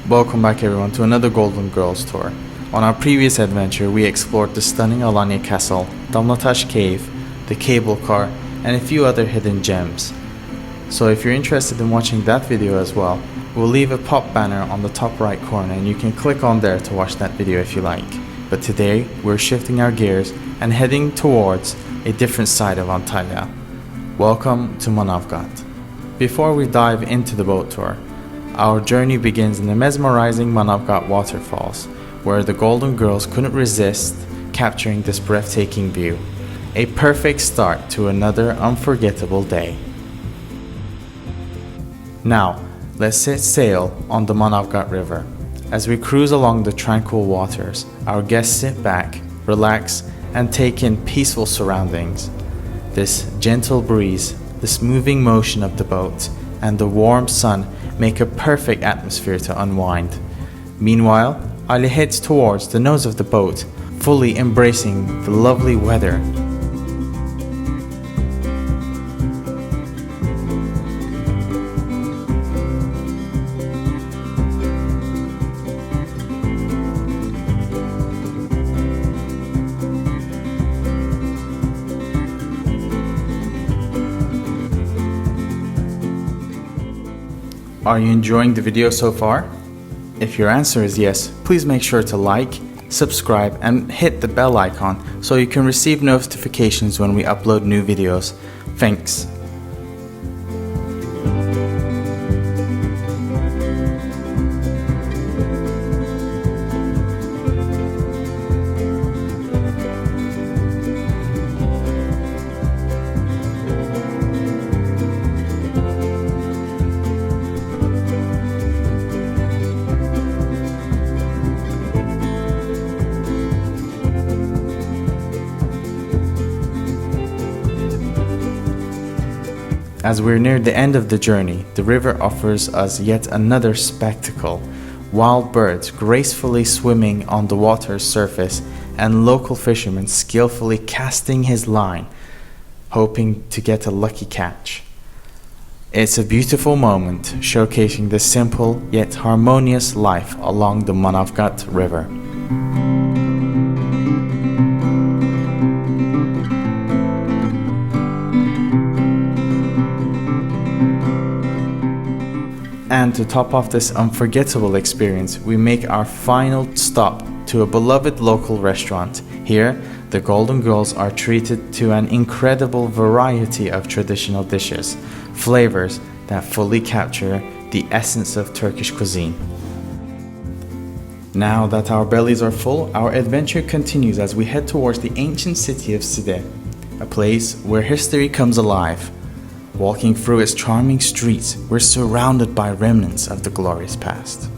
Welcome back everyone to another Golden Girls tour. On our previous adventure, we explored the stunning Alanya Castle, Damlataş Cave, the cable car, and a few other hidden gems. So if you're interested in watching that video as well, we'll leave a pop banner on the top right corner and you can click on there to watch that video if you like. But today, we're shifting our gears and heading towards a different side of Antalya. Welcome to Manavgat. Before we dive into the boat tour, our journey begins in the mesmerizing Manavgat waterfalls, where the Golden Girls couldn't resist capturing this breathtaking view. A perfect start to another unforgettable day. Now, let's set sail on the Manavgat River. As we cruise along the tranquil waters, our guests sit back, relax, and take in peaceful surroundings. This gentle breeze, the smoothing motion of the boat, and the warm sun make a perfect atmosphere to unwind. Meanwhile, Ali heads towards the nose of the boat, fully embracing the lovely weather. Are you enjoying the video so far? If your answer is yes, please make sure to like, subscribe, and hit the bell icon so you can receive notifications when we upload new videos. Thanks. As we're near the end of the journey, the river offers us yet another spectacle. Wild birds gracefully swimming on the water's surface and local fishermen skillfully casting his line, hoping to get a lucky catch. It's a beautiful moment showcasing the simple yet harmonious life along the Manavgat River. And to top off this unforgettable experience, we make our final stop to a beloved local restaurant. Here, the Golden Girls are treated to an incredible variety of traditional dishes, flavors that fully capture the essence of Turkish cuisine. Now that our bellies are full, our adventure continues as we head towards the ancient city of Side, a place where history comes alive. Walking through its charming streets, we're surrounded by remnants of the glorious past.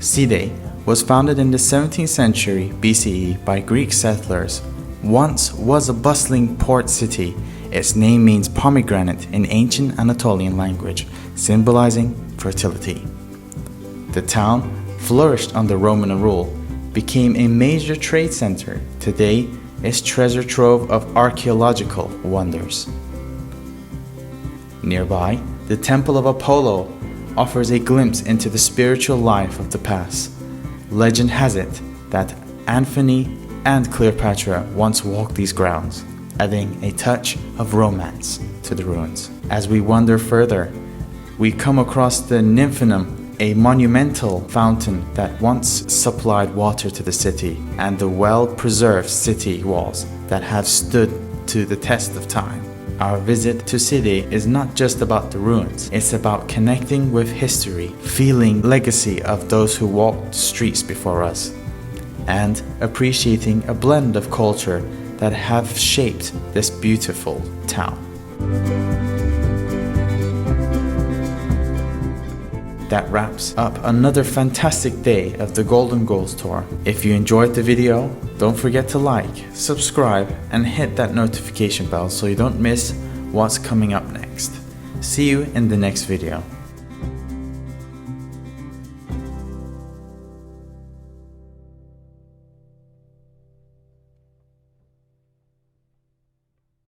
Side was founded in the 17th century BCE by Greek settlers. Once was a bustling port city. Its name means pomegranate in ancient Anatolian language, symbolizing fertility. The town flourished under Roman rule, became a major trade center. Today, its treasure trove of archaeological wonders. Nearby, the Temple of Apollo offers a glimpse into the spiritual life of the past. Legend has it that Antony and Cleopatra once walked these grounds, adding a touch of romance to the ruins. As we wander further, we come across the Nymphenum, a monumental fountain that once supplied water to the city, and the well-preserved city walls that have stood to the test of time. Our visit to Side is not just about the ruins, it's about connecting with history, feeling the legacy of those who walked the streets before us, and appreciating a blend of culture that have shaped this beautiful town. That wraps up another fantastic day of the Golden Girls tour. If you enjoyed the video, don't forget to like, subscribe, and hit that notification bell so you don't miss what's coming up next. See you in the next video.